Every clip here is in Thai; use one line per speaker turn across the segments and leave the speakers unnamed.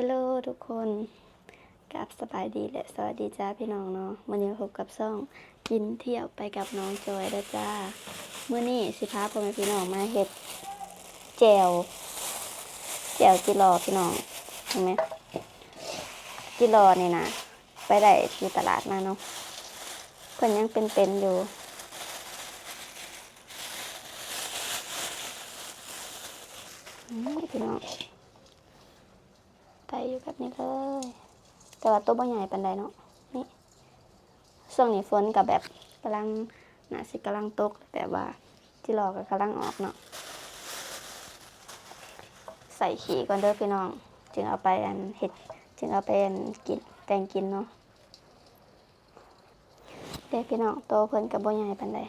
ฮลโหลทุกคนกับสบายดีและสวัสดีจ้าพี่น้องเนาะมื้อนี้พบกับซ่องกินเที่ยวไปกับน้องจอยเด้อจ้ามื้อนี้สิพาพ่อแม่พี่น้องมาเฮ็ดแจ่วจิรอพี่น้องเห็นไหมจิรอนี่นะไปได้ที่ตลาดมาเนาะเพิ่นยังเป็นอยู่พี่น้องไตอยู่แบบนี้เลยแต่ว่าตัวบ่ใหญ่ปานใดเนาะนี่ช่วงนี้ฝนกับแบบกำลังน่าสิกำลังตกแต่ว่าจิรอก็กำลังออกเนาะใส่ขี้ก่อนเด้อพี่น้องจึงเอาไปเฮ็ดจึงเอาไปกินแต่งกินเนาะเด้พี่น้องโตเพิ่นก็บ่ใหญ่ปานใด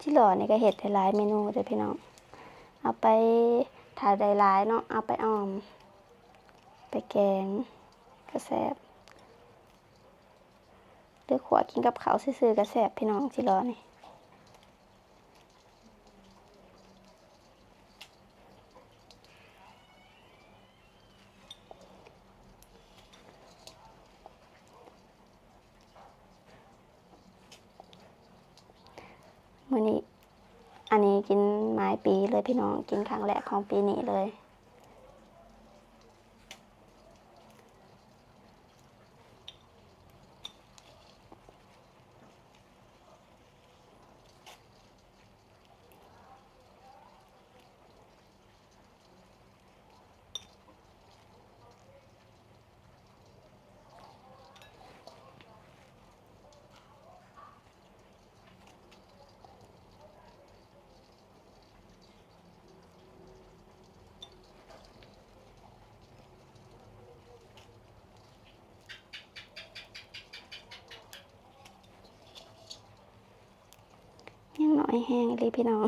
จิรอนี่ก็เฮ็ดได้หลายเมนูเด้อพี่น้องเอาไปถ้าได้หลายเนาะเอาไปอ้อมไปแกงก็แซ่บหรือขัวกินกับข้าวซื่อๆก็แซ่บพี่น้องจิรอนี่มื้อนี้อันนี้กินหลายปีเลยพี่น้องกินครั้งแรกของปีนี้เลยยังน้อยแห้งเลยพี่น้อง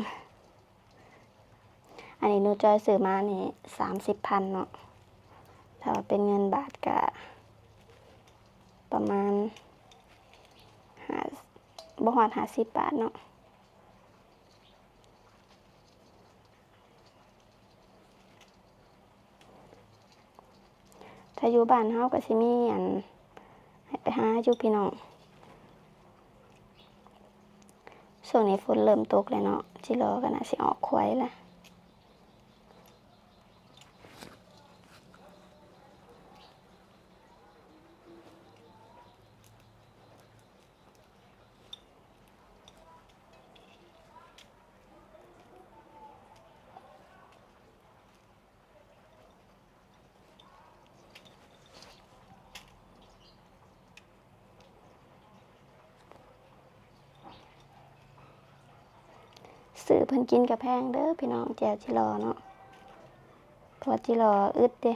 อันนี้หนูจอยซื้อมานี่30,000เนาะถ้าว่าเป็นเงินบาทก็ประมาณบ่ฮอด50 บาทเนาะถ้าอยู่บ้านเฮาก็สิมีให้ไปหาอยู่พี่น้องช่วงนี้ฝนเริ่มตกแล้วเนาะจิรอก็น่าสิออกไข่แล้วซื้อเพิ่นกินก็แพงเด้อพี่น้องแจ่วจิรอเนาะเพราะจิรออึดเด้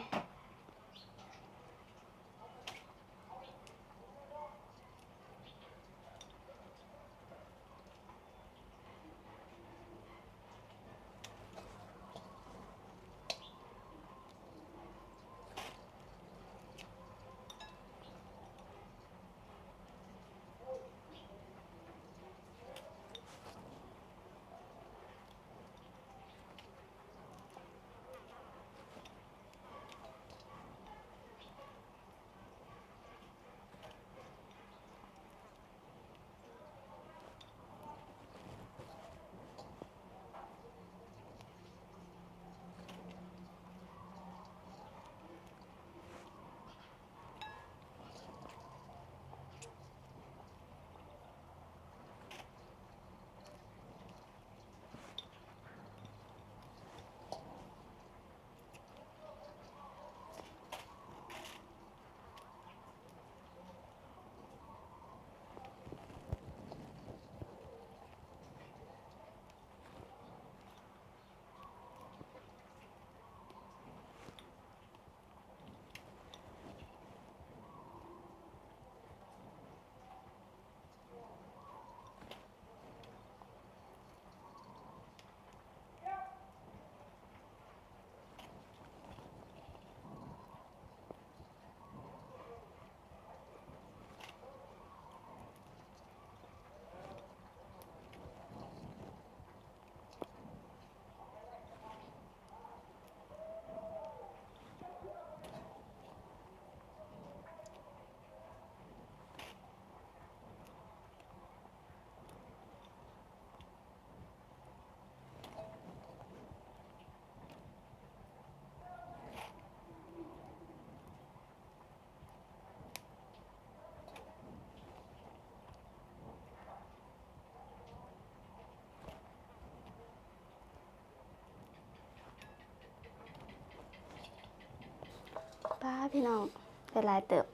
พี่น้องไปลายเติบ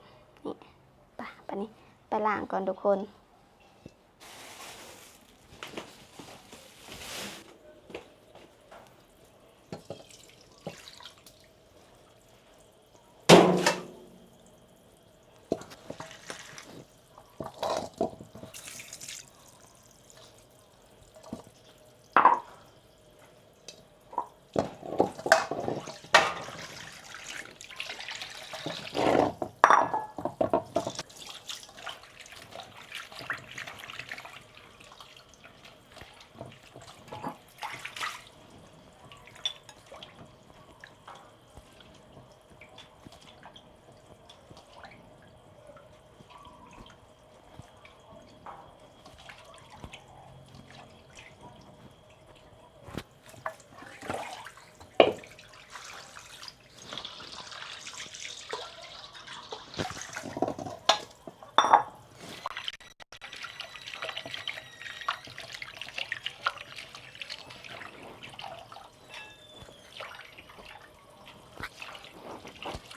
นี่ไปนี่ไปล้างก่อนทุกคน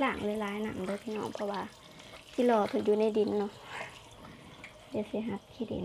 ล้างเลยหลายหนังเด้อพี่น้องเพราะว่าที่รอเพิ่นอยู่ในดินเนาะเดี๋ยวสิหักขี้ดิน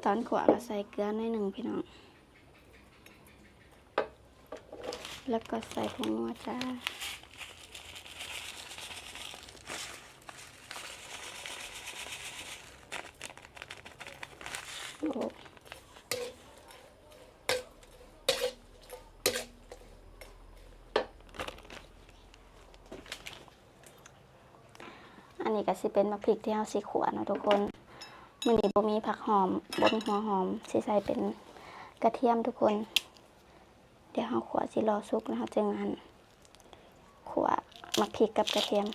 ตอนขวาก็ใส่เกลือหน่อยหนึ่งพี่น้องแล้วก็ใส่ผงนัวจ้าโอ้อันนี้ก็สิเป็นมะพริกที่เฮาสิขัวเนาะทุกคนมื้อนี้บ่มีผักหอมบ่มีหัวหอมสิใส่เป็นกระเทียมทุกคนเดี๋ยวเฮาขัวสิรอสุกแล้วเฮาจึงหั่นขัวมะพริกกับกระเทียม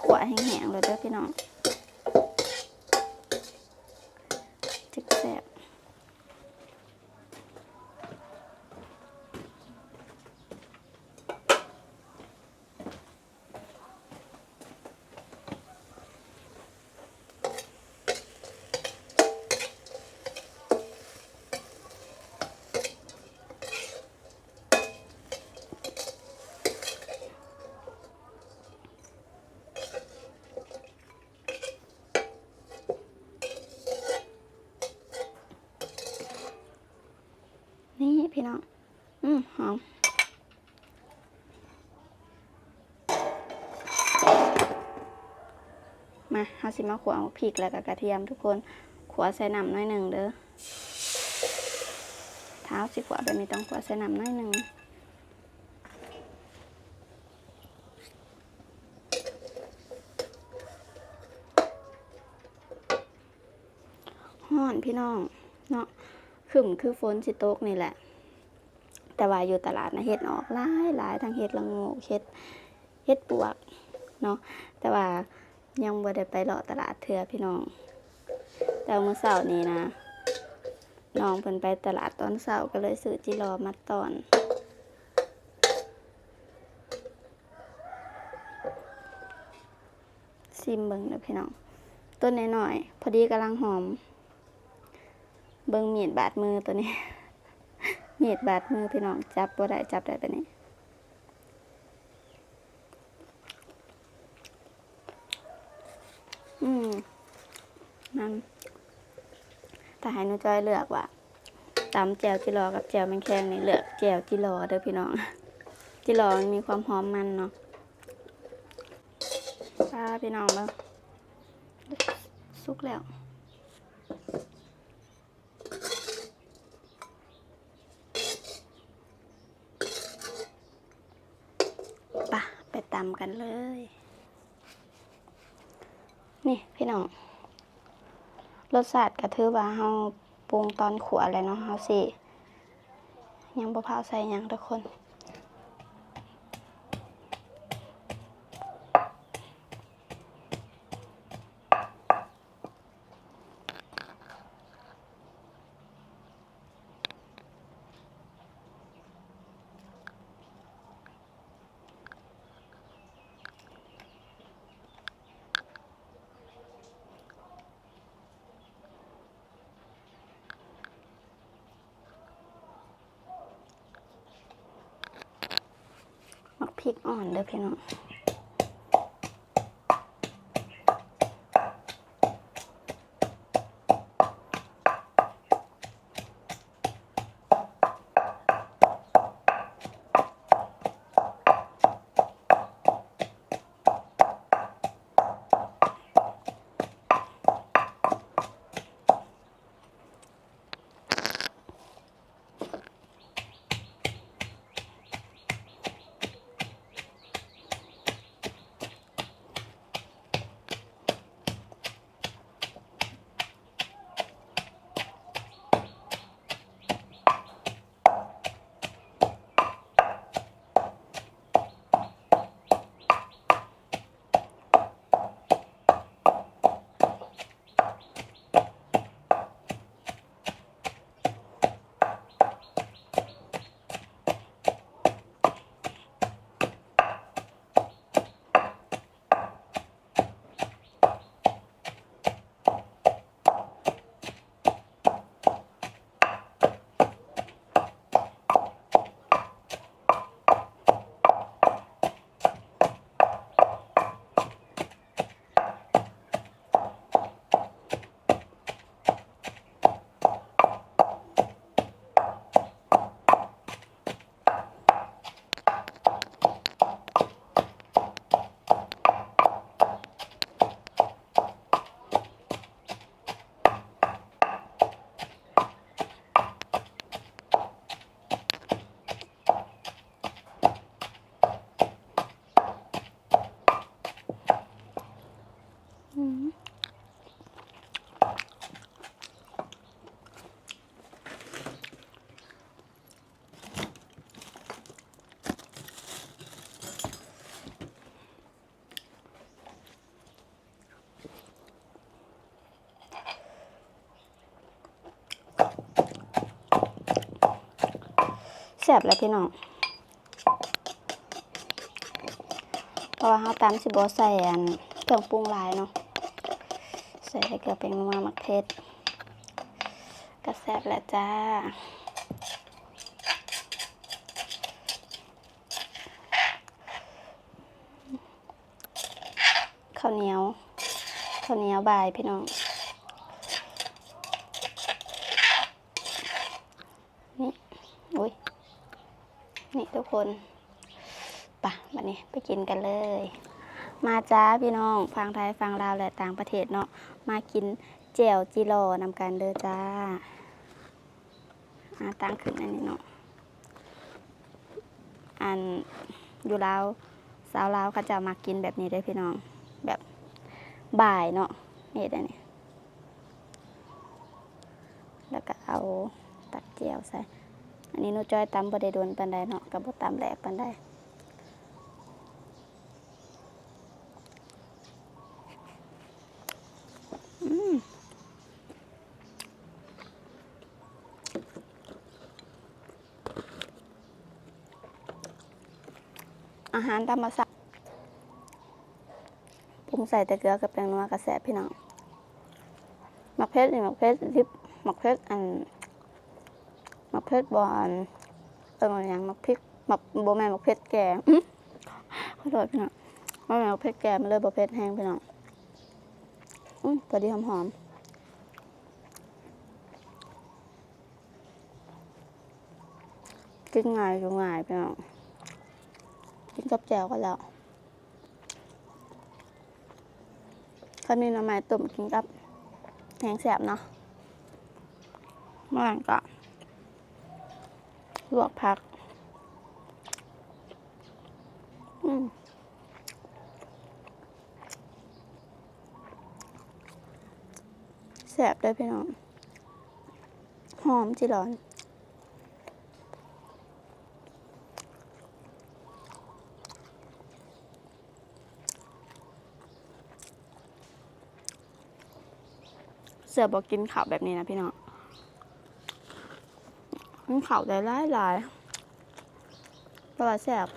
ขัวแห้งๆเลยเด้อพี่น้องจึกแซ่บนี่พี่น้องหอมมาเฮาสิมาขัวพริกแล้วก็กระเทียมทุกคนขัวใส่น้ำหน่อยหนึ่งเด้อเท้าสิขัวแบบนี้ต้องขัวใส่น้ำหน่อยหนึ่งฮ้อนพี่น้องเนาะคือฝนสิตกนี่แหละแต่ว่าอยู่ตลาดนะเห็ดออกหลายทางเห็ดละโงก เฮ็ดปวกเนาะแต่ว่ายังบ่ได้ไปเลาะตลาดเทื่อพี่น้องแต่มื้อเช้านี้นะน้องเพิ่นไปตลาดตอนเช้าก็เลยซื้อจิรอมาตอนซิมเบิ่งเด้อพี่น้องต้นน้อยๆพอดีกำลังหอมเบิ่งมีดบาดมือตัวนี้ มีดบาดมือพี่น้องจับบ่ได้จับได้แบบนี้นั่นถ้าให้หนูจอยเลือกว่าตำแจ่วจิรอกับแจ่วแมงแคงนี่เลือกแจ่วจิรอเด้อพี่น้องจิรอมันมีความหอมมันเนาะพี่น้องเบิ่งสุกแล้วไปตำกันเลยนี่พี่น้องรสชาติก็ถือว่าเฮาปรุงตอนขัวแล้วเนาะเฮาสิยังบ่พาวใส่หยังทุกคนมักพริกอ่อนเด้อพี่น้องแซ่บแล้วพี่น้องเพราะว่าเฮาตำสิบ่ใส่เครื่องปรุงหลายเนาะใส่เกลือเป็นนัวมักเผ็ดก็แซ่บแล้วจ้าข้าวเหนียวบ่ายพี่น้องนี่อุ้ยนี่ทุกคนวันนี้ไปกินกันเลยมาจ้าพี่น้องฟังไทยฟังลาวและต่างประเทศเนาะมากินแจ่วจิรอนำกันเด้อจ้าตั้งขึ้นอันนี้เนาะอยู่ลาวสาวลาวเขาจะมากินแบบนี้ได้พี่น้องแบบบ่ายเนาะนี่ได้นี่แล้วก็เอาตักแจ่วใส่อันนี้หนูจ้อยตำบ่ได้โดนปานใดเนาะกับบ่ตำแหลกปานใด อาหารตามมาสั่งปรุงใส่แต่เกลือกับแป้งนัวกระแสพี่น้องหมักเพชรนี่หมักเพชรลิบหมักเพชรหมักเพชรบอนอย่างหมักพริกหมักโบแมนหมักเพชรแก่ขอโทษพี่น้องโบแมนหมักเพชรแก่มันเลยโบเพชรแห้งพี่น้องพอดีหอมกินง่ายก็ง่ายพี่น้องกินกับแจ่วก็แล้วถ้ามีหน่อไม้ต้มกินกับแห้งแสบเนาะเมื่อวานก็ลวกผักแสบด้วยพี่น้องหอมจีร้อนเสือบอกกินข้าวแบบนี้นะพี่น้องกินข้าวได้หลายเพราะว่าแสบ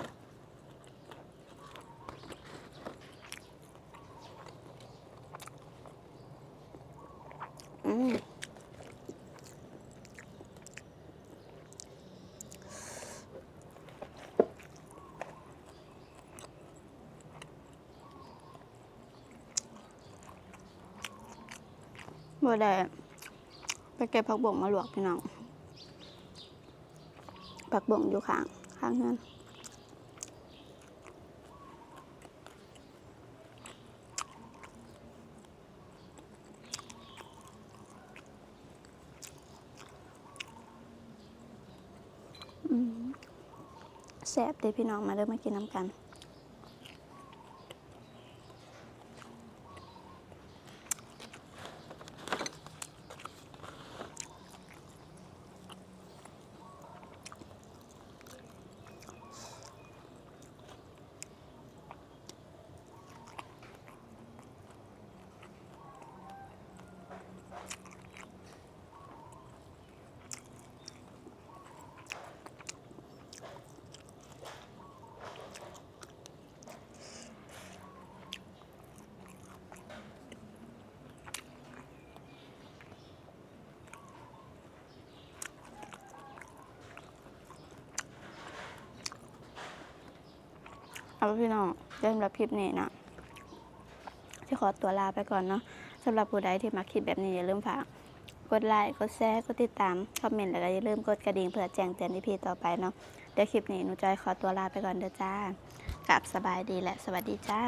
บ่ได้ไปเก็บผักบ่งมาลวกพี่น้องผักบ่งอยู่ข้างนั้นแสบเด้พี่น้องมาเริ่มมากินน้ำกันเอาพี่น้องเริ่มรับคลิปนี้นะจะขอตัวลาไปก่อนเนาะสำหรับผู้ใดที่มาคลิปแบบนี้อย่าลืมฝากกดไลค์กดแชร์กดติดตามคอมเมนต์แล้วก็อย่าลืมกดกระดิ่งเพื่อแจ้งเตือนพี่ต่อไปเนาะเดี๋ยวคลิปนี้หนูจอยขอตัวลาไปก่อนเด้อจ้ากลับสบายดีและสวัสดีจ้า